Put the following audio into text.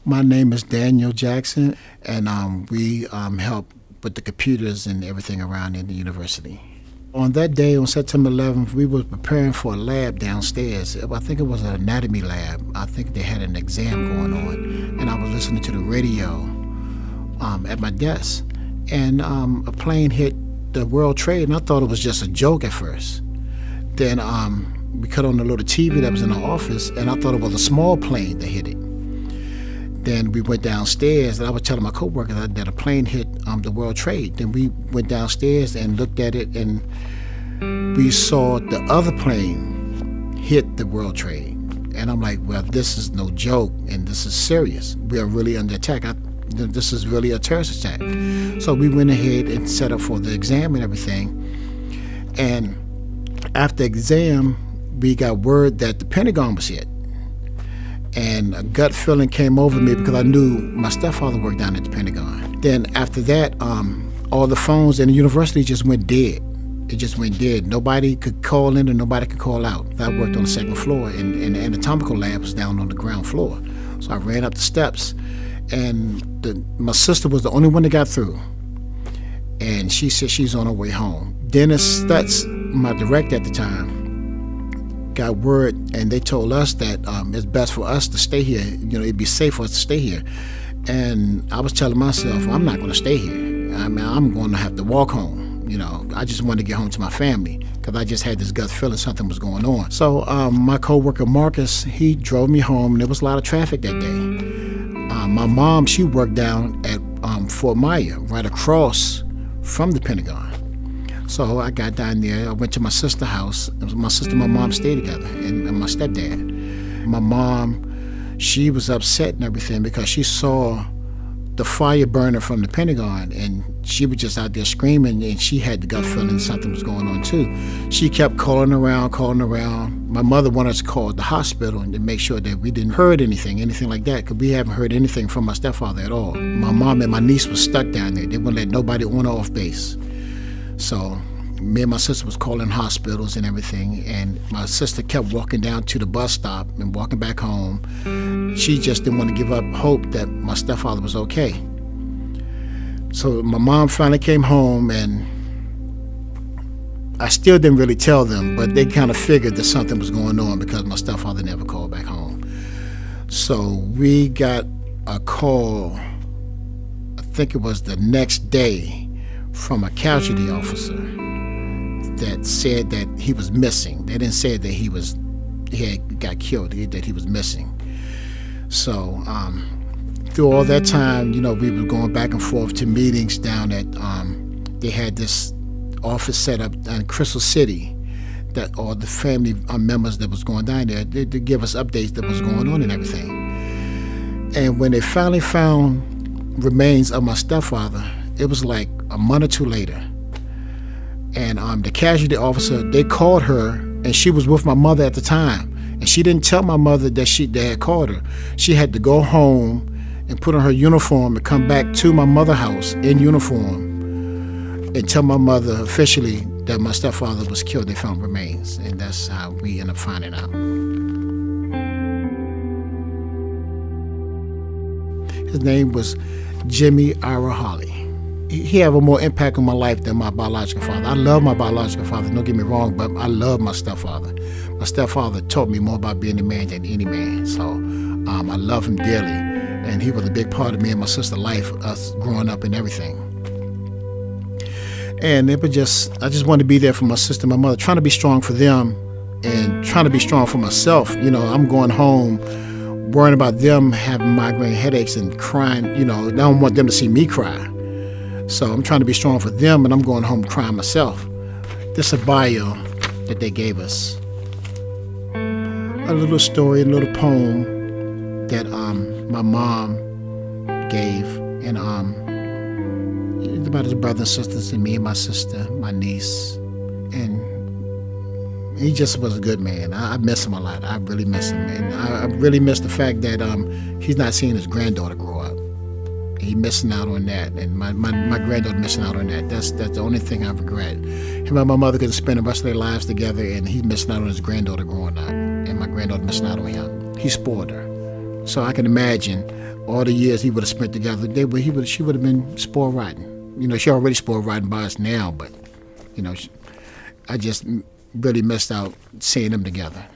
My name is Daniel Jackson, and we help with the computers and everything around in the university. On that day, on September 11th, we were preparing for a lab downstairs. I think it was an anatomy lab. I think they had an exam going on, and I was listening to the radio at my desk, and a plane hit the World Trade, and I thought it was just a joke at first. Then we cut on the little TV that was in the office, and I thought it was a small plane that hit it. Then we went downstairs, and I was telling my coworkers that a plane hit the World Trade. Then we went downstairs and looked at it, and we saw the other plane hit the World Trade. And I'm like, well, this is no joke, and this is serious. We are really under attack. This is really a terrorist attack. So we went ahead and set up for the exam and everything. And after the exam, we got word that the Pentagon was hit. And a gut feeling came over me because I knew my stepfather worked down at the Pentagon. Then after that, all the phones in the university just went dead. It just went dead. Nobody could call in and nobody could call out. I worked on the second floor, and the anatomical lab was down on the ground floor. So I ran up the steps, and my sister was the only one that got through. And she said she's on her way home. Dennis Stutz, my director at the time, got word, and they told us that it's best for us to stay here. You know, it'd be safe for us to stay here. And I was telling myself, I'm not going to stay here. I mean, I'm going to have to walk home. You know, I just wanted to get home to my family because I just had this gut feeling something was going on. So my coworker Marcus, he drove me home, and there was a lot of traffic that day. My mom, she worked down at Fort Myer, right across from the Pentagon. So I got down there. I went to my sister's house. My sister and my mom stayed together, and my stepdad. My mom, she was upset and everything because she saw the fire burner from the Pentagon, and she was just out there screaming, and she had the gut feeling something was going on too. She kept calling around. My mother wanted us to call the hospital and to make sure that we didn't heard anything like that, because we haven't heard anything from my stepfather at all. My mom and my niece was stuck down there. They wouldn't let nobody on or off base. So me and my sister was calling hospitals and everything, and my sister kept walking down to the bus stop and walking back home. She just didn't want to give up hope that my stepfather was okay. So my mom finally came home, and I still didn't really tell them, but they kind of figured that something was going on because my stepfather never called back home. So we got a call, I think it was the next day, from a casualty officer that said that he was missing. They didn't say that he had got killed, that he was missing. So through all that time, you know, we were going back and forth to meetings down at, they had this office set up in Crystal City, that all the family members that was going down there, they give us updates that was going on and everything. And when they finally found remains of my stepfather, it was like a month or two later. And the casualty officer, they called her, and she was with my mother at the time. And she didn't tell my mother that they had called her. She had to go home and put on her uniform and come back to my mother's house in uniform and tell my mother officially that my stepfather was killed. They found remains, and that's how we ended up finding out. His name was Jimmy Ira Holly. He had a more impact on my life than my biological father. I love my biological father, don't get me wrong, but I love my stepfather. My stepfather taught me more about being a man than any man, so I love him dearly, and he was a big part of me and my sister's life, us growing up and everything. And it was I just wanted to be there for my sister and my mother, trying to be strong for them and trying to be strong for myself. You know, I'm going home worrying about them having migraine headaches and crying. You know, I don't want them to see me cry. So I'm trying to be strong for them, and I'm going home crying myself. This is a bio that they gave us. A little story, a little poem that my mom gave, and it's about his brothers and sisters and me and my sister, my niece. And he just was a good man. I miss him a lot. I really miss him. And I really miss the fact that he's not seeing his granddaughter grow up. He's missing out on that, and my granddaughter missing out on that. That's the only thing I regret. Him and my mother could spend the rest of their lives together, and he's missing out on his granddaughter growing up, and my granddaughter missing out on him. He spoiled her, So I can imagine all the years he would have spent together. She would have been spoiled rotten. You know, she already spoiled rotten by us now, but you know, I just really missed out seeing them together.